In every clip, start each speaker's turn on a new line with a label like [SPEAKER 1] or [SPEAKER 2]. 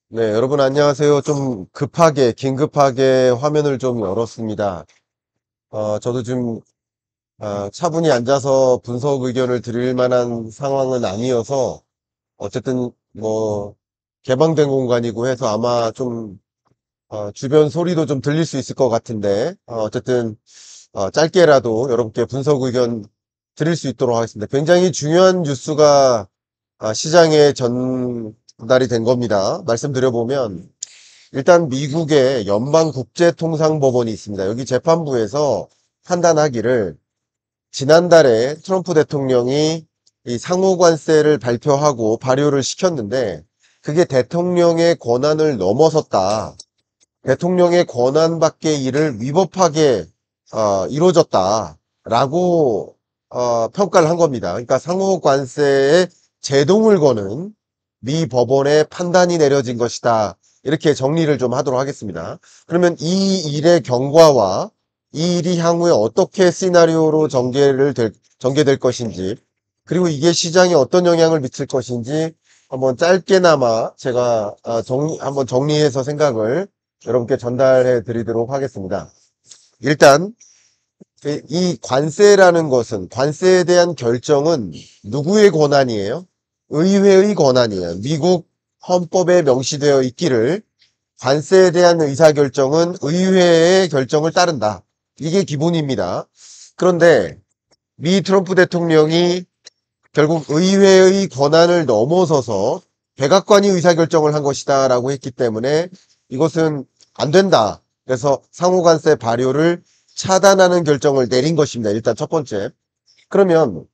[SPEAKER 1] 네, 여러분 안녕하세요. 좀 긴급하게 화면을 좀 열었습니다. 저도 좀 차분히 앉아서 분석 의견을 드릴 만한 상황은 아니어서 어쨌든 뭐 개방된 공간이고 해서 아마 좀 주변 소리도 좀 들릴 수 있을 것 같은데 어쨌든 짧게라도 여러분께 분석 의견 드릴 수 있도록 하겠습니다. 굉장히 중요한 뉴스가 시장에 전달이 된 겁니다. 말씀드려보면 일단 미국의 연방국제통상법원이 있습니다. 여기 재판부에서 판단하기를 지난달에 트럼프 대통령이 이 상호관세를 발표하고 발효를 시켰는데 그게 대통령의 권한을 넘어섰다. 대통령의 권한 밖의 일을 위법하게 이루어졌다. 라고 평가를 한 겁니다. 그러니까 상호관세에 제동을 거는 미 법원의 판단이 내려진 것이다. 이렇게 정리를 좀 하도록 하겠습니다. 그러면 이 일의 경과와 이 일이 향후에 어떻게 시나리오로 전개될 것인지, 그리고 이게 시장에 어떤 영향을 미칠 것인지 한번 짧게나마 제가 한번 정리해서 생각을 여러분께 전달해 드리도록 하겠습니다. 일단 이 관세라는 것은, 관세에 대한 결정은 누구의 권한이에요? 의회의 권한이에요. 미국 헌법에 명시되어 있기를 관세에 대한 의사결정은 의회의 결정을 따른다. 이게 기본입니다. 그런데 미 트럼프 대통령이 결국 의회의 권한을 넘어서서 백악관이 의사결정을 한 것이다 라고 했기 때문에 이것은 안 된다. 그래서 상호관세 발효를 차단하는 결정을 내린 것입니다. 일단 첫 번째. 그러면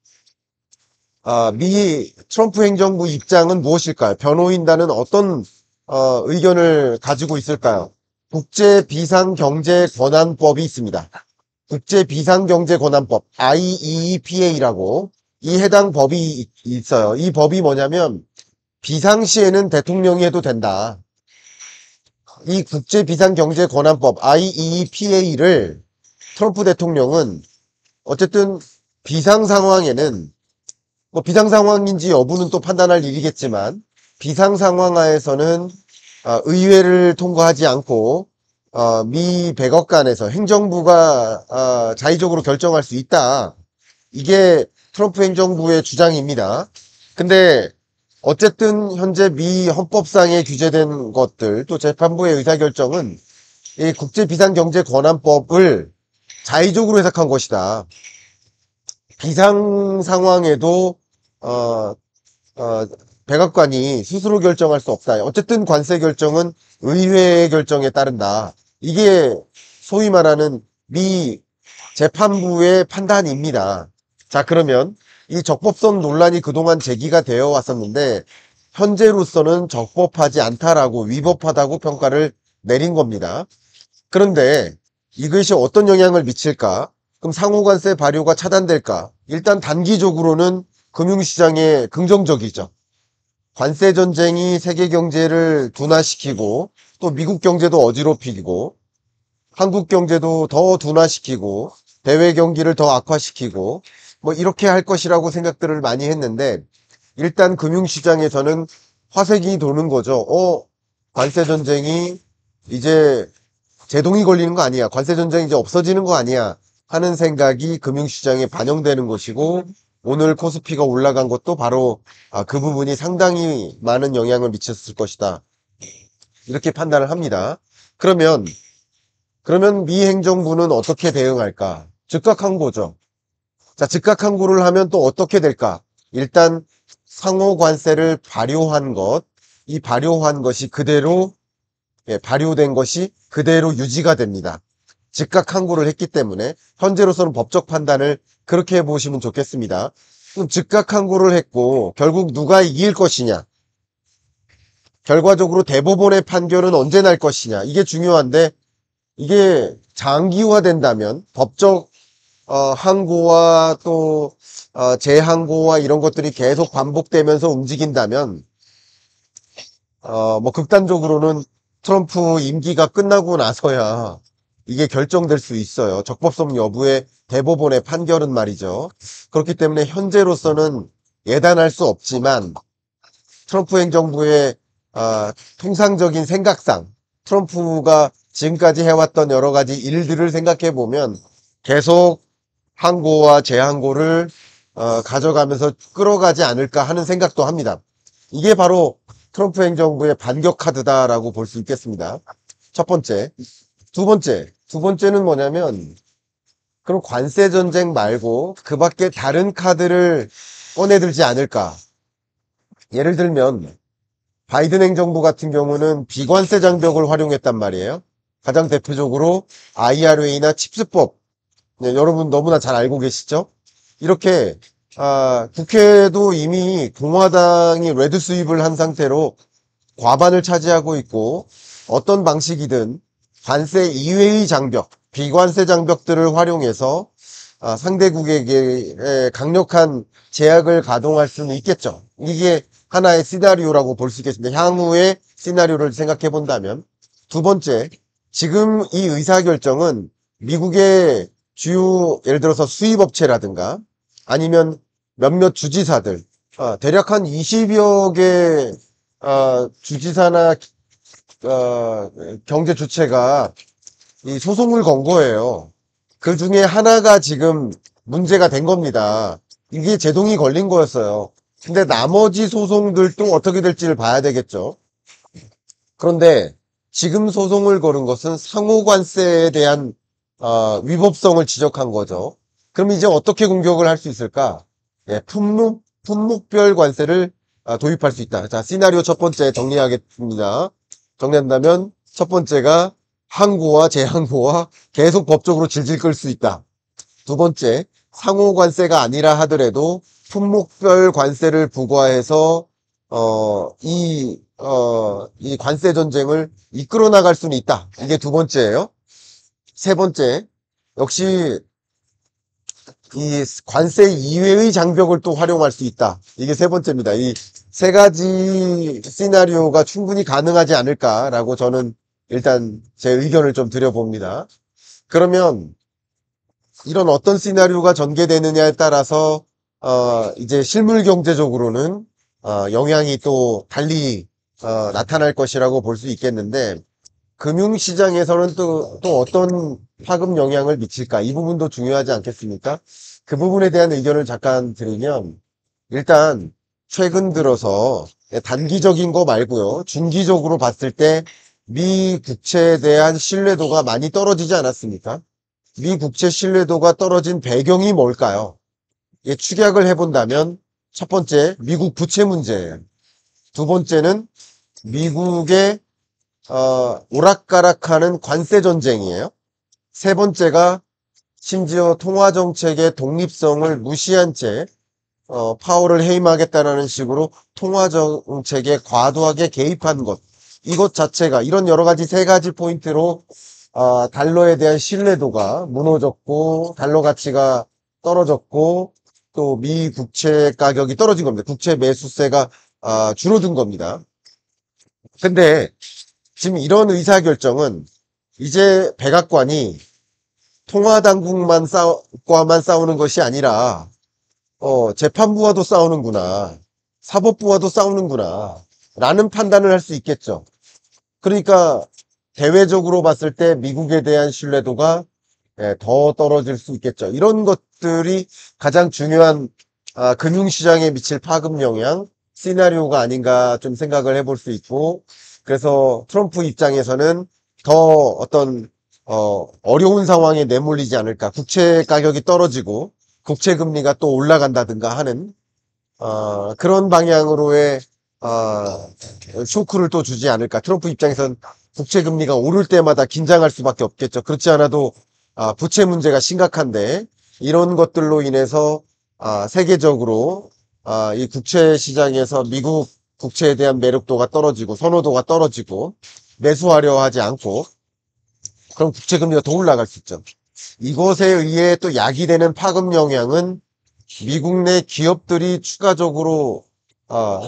[SPEAKER 1] 미 트럼프 행정부 입장은 무엇일까요? 변호인단은 어떤 의견을 가지고 있을까요? 국제비상경제권한법이 있습니다. 국제비상경제권한법 IEEPA라고 이 해당 법이 있어요. 이 법이 뭐냐면 비상시에는 대통령이 해도 된다. 이 국제비상경제권한법 IEEPA를 트럼프 대통령은 어쨌든 비상 상황에는 뭐 비상 상황인지 여부는 또 판단할 일이겠지만 비상 상황 하에서는 의회를 통과하지 않고 미 백악관에서 행정부가 자의적으로 결정할 수 있다. 이게 트럼프 행정부의 주장입니다. 근데 어쨌든 현재 미 헌법상에 규제된 것들 또 재판부의 의사결정은 이 국제비상경제권한법을 자의적으로 해석한 것이다. 비상 상황에도 어, 어, 백악관이 스스로 결정할 수 없다. 어쨌든 관세 결정은 의회의 결정에 따른다. 이게 소위 말하는 미 재판부의 판단입니다. 자, 그러면 이 적법성 논란이 그동안 제기가 되어 왔었는데 현재로서는 적법하지 않다라고 위법하다고 평가를 내린 겁니다. 그런데 이것이 어떤 영향을 미칠까? 그럼 상호관세 발효가 차단될까? 일단 단기적으로는 금융시장에 긍정적이죠. 관세 전쟁이 세계 경제를 둔화시키고 또 미국 경제도 어지럽히고 한국 경제도 더 둔화시키고 대외 경기를 더 악화시키고 뭐 이렇게 할 것이라고 생각들을 많이 했는데 일단 금융시장에서는 화색이 도는 거죠. 관세 전쟁이 이제 제동이 걸리는 거 아니야. 관세 전쟁이 이제 없어지는 거 아니야. 하는 생각이 금융시장에 반영되는 것이고 오늘 코스피가 올라간 것도 바로 그 부분이 상당히 많은 영향을 미쳤을 것이다. 이렇게 판단을 합니다. 그러면 미 행정부는 어떻게 대응할까? 즉각 항고죠. 자, 즉각 항고를 하면 또 어떻게 될까? 일단 상호 관세를 발효한 것, 이 발효한 것이 그대로 발효된 것이 그대로 유지가 됩니다. 즉각 항고를 했기 때문에 현재로서는 법적 판단을 그렇게 해보시면 좋겠습니다. 그럼 즉각 항고를 했고 결국 누가 이길 것이냐? 결과적으로 대법원의 판결은 언제 날 것이냐? 이게 중요한데 이게 장기화된다면 법적 항고와 또 재항고와 이런 것들이 계속 반복되면서 움직인다면 뭐 극단적으로는 트럼프 임기가 끝나고 나서야 이게 결정될 수 있어요. 적법성 여부의 대법원의 판결은 말이죠. 그렇기 때문에 현재로서는 예단할 수 없지만 트럼프 행정부의 통상적인 생각상 트럼프가 지금까지 해왔던 여러 가지 일들을 생각해 보면 계속 항고와 재항고를 가져가면서 끌어가지 않을까 하는 생각도 합니다. 이게 바로 트럼프 행정부의 반격 카드다라고 볼 수 있겠습니다. 첫 번째. 두 번째는 뭐냐면, 그럼 관세 전쟁 말고 그 밖에 다른 카드를 꺼내들지 않을까. 예를 들면, 바이든 행정부 같은 경우는 비관세 장벽을 활용했단 말이에요. 가장 대표적으로 IRA나 칩스법. 네, 여러분 너무나 잘 알고 계시죠? 이렇게 국회도 이미 공화당이 레드 수입을 한 상태로 과반을 차지하고 있고, 어떤 방식이든 관세 이외의 장벽, 비관세 장벽들을 활용해서 상대국에게 강력한 제약을 가동할 수는 있겠죠. 이게 하나의 시나리오라고 볼 수 있겠습니다. 향후의 시나리오를 생각해 본다면. 두 번째, 지금 이 의사결정은 미국의 주요, 예를 들어서 수입업체라든가 아니면 몇몇 주지사들, 대략 한 20여 개 주지사나 경제 주체가 이 소송을 건 거예요. 그 중에 하나가 지금 문제가 된 겁니다. 이게 제동이 걸린 거였어요. 근데 나머지 소송들도 어떻게 될지를 봐야 되겠죠. 그런데 지금 소송을 거는 것은 상호관세에 대한 위법성을 지적한 거죠. 그럼 이제 어떻게 공격을 할 수 있을까? 예, 품목별 관세를 도입할 수 있다. 자, 시나리오 첫 번째 정리하겠습니다. 정리한다면 첫 번째가 항고와 재항고와 계속 법적으로 질질 끌 수 있다. 두 번째, 상호관세가 아니라 하더라도 품목별 관세를 부과해서 이 관세 전쟁을 이끌어 나갈 수는 있다. 이게 두 번째예요. 세 번째, 역시 이 관세 이외의 장벽을 또 활용할 수 있다. 이게 세 번째입니다. 이 세 가지 시나리오가 충분히 가능하지 않을까라고 저는 일단 제 의견을 좀 드려봅니다. 그러면 이런 어떤 시나리오가 전개되느냐에 따라서 이제 실물 경제적으로는 영향이 또 달리 나타날 것이라고 볼 수 있겠는데, 금융시장에서는 또 어떤 파급 영향을 미칠까? 이 부분도 중요하지 않겠습니까? 그 부분에 대한 의견을 잠깐 드리면, 일단 최근 들어서 단기적인 거 말고요, 중기적으로 봤을 때 미 국채에 대한 신뢰도가 많이 떨어지지 않았습니까? 미 국채 신뢰도가 떨어진 배경이 뭘까요? 예, 축약을 해본다면 첫 번째, 미국 부채 문제예요. 두 번째는 미국의 오락가락하는 관세 전쟁이에요. 세 번째가 심지어 통화정책의 독립성을 무시한 채 파월을 해임하겠다라는 식으로 통화정책에 과도하게 개입한 것. 이것 자체가 이런 여러 가지 세 가지 포인트로 달러에 대한 신뢰도가 무너졌고 달러 가치가 떨어졌고 또 미 국채 가격이 떨어진 겁니다. 국채 매수세가 줄어든 겁니다. 근데 지금 이런 의사결정은 이제 백악관이 통화당국만 싸우는 것이 아니라 재판부와도 싸우는구나, 사법부와도 싸우는구나 라는 판단을 할 수 있겠죠. 그러니까 대외적으로 봤을 때 미국에 대한 신뢰도가 더 떨어질 수 있겠죠. 이런 것들이 가장 중요한 금융시장에 미칠 파급 영향 시나리오가 아닌가 좀 생각을 해볼 수 있고, 그래서 트럼프 입장에서는 더 어떤 어려운 상황에 내몰리지 않을까, 국채 가격이 떨어지고 국채 금리가 또 올라간다든가 하는 그런 방향으로의 쇼크를 또 주지 않을까. 트럼프 입장에선 국채 금리가 오를 때마다 긴장할 수밖에 없겠죠. 그렇지 않아도 부채 문제가 심각한데 이런 것들로 인해서 세계적으로 이 국채 시장에서 미국 국채에 대한 매력도가 떨어지고 선호도가 떨어지고 매수하려 하지 않고, 그럼 국채 금리가 더 올라갈 수 있죠. 이것에 의해 또 야기되는 파급 영향은 미국 내 기업들이 추가적으로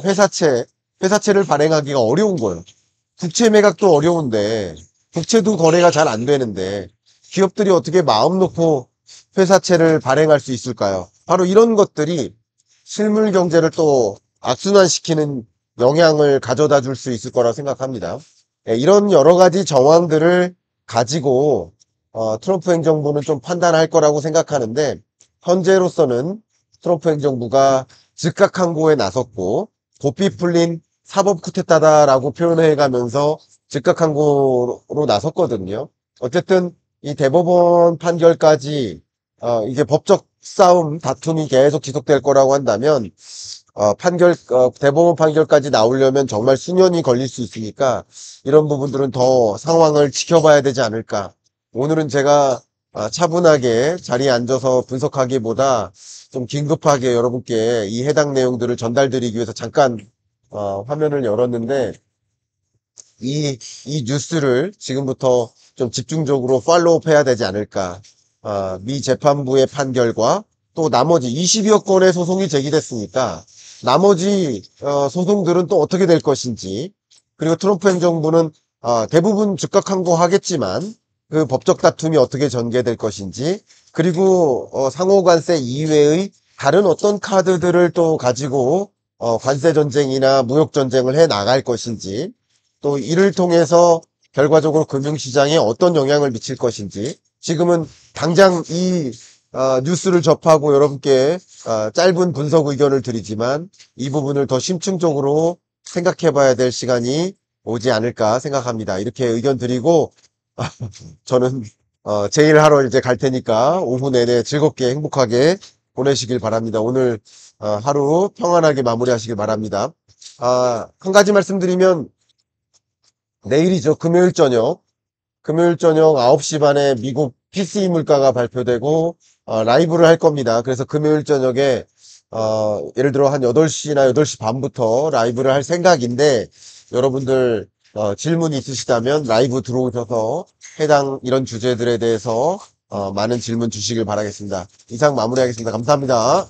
[SPEAKER 1] 회사채를 발행하기가 어려운 거예요. 국채 매각도 어려운데 국채도 거래가 잘 안 되는데 기업들이 어떻게 마음 놓고 회사채를 발행할 수 있을까요? 바로 이런 것들이 실물 경제를 또 악순환시키는 영향을 가져다 줄 수 있을 거라 생각합니다. 예, 이런 여러 가지 정황들을 가지고 트럼프 행정부는 좀 판단할 거라고 생각하는데, 현재로서는 트럼프 행정부가 즉각 항고에 나섰고 고삐 풀린 사법 쿠데타다라고 표현해 가면서 즉각 항고로 나섰거든요. 어쨌든 이 대법원 판결까지 이게 법적 싸움, 다툼이 계속 지속될 거라고 한다면 대법원 판결까지 나오려면 정말 수년이 걸릴 수 있으니까 이런 부분들은 더 상황을 지켜봐야 되지 않을까. 오늘은 제가 차분하게 자리에 앉아서 분석하기보다 좀 긴급하게 여러분께 이 해당 내용들을 전달드리기 위해서 잠깐 화면을 열었는데, 이 뉴스를 지금부터 좀 집중적으로 팔로우업 해야 되지 않을까. 미 재판부의 판결과 또 나머지 20여 건의 소송이 제기됐으니까 나머지 소송들은 또 어떻게 될 것인지, 그리고 트럼프 행정부는 대부분 즉각 항고하겠지만 그 법적 다툼이 어떻게 전개될 것인지, 그리고 상호관세 이외의 다른 어떤 카드들을 또 가지고 관세 전쟁이나 무역 전쟁을 해 나갈 것인지, 또 이를 통해서 결과적으로 금융시장에 어떤 영향을 미칠 것인지, 지금은 당장 이 뉴스를 접하고 여러분께 짧은 분석 의견을 드리지만 이 부분을 더 심층적으로 생각해 봐야 될 시간이 오지 않을까 생각합니다. 이렇게 의견 드리고 저는 제 일 하러 이제 갈 테니까 오후 내내 즐겁게 행복하게 보내시길 바랍니다. 오늘 하루 평안하게 마무리하시길 바랍니다. 한 가지 말씀드리면, 내일이죠. 금요일 저녁 9시 반에 미국 PCE 물가가 발표되고 라이브를 할 겁니다. 그래서 금요일 저녁에 예를 들어 한 8시나 8시 반부터 라이브를 할 생각인데, 여러분들 질문이 있으시다면 라이브 들어오셔서 해당 이런 주제들에 대해서 많은 질문 주시길 바라겠습니다. 이상 마무리하겠습니다. 감사합니다.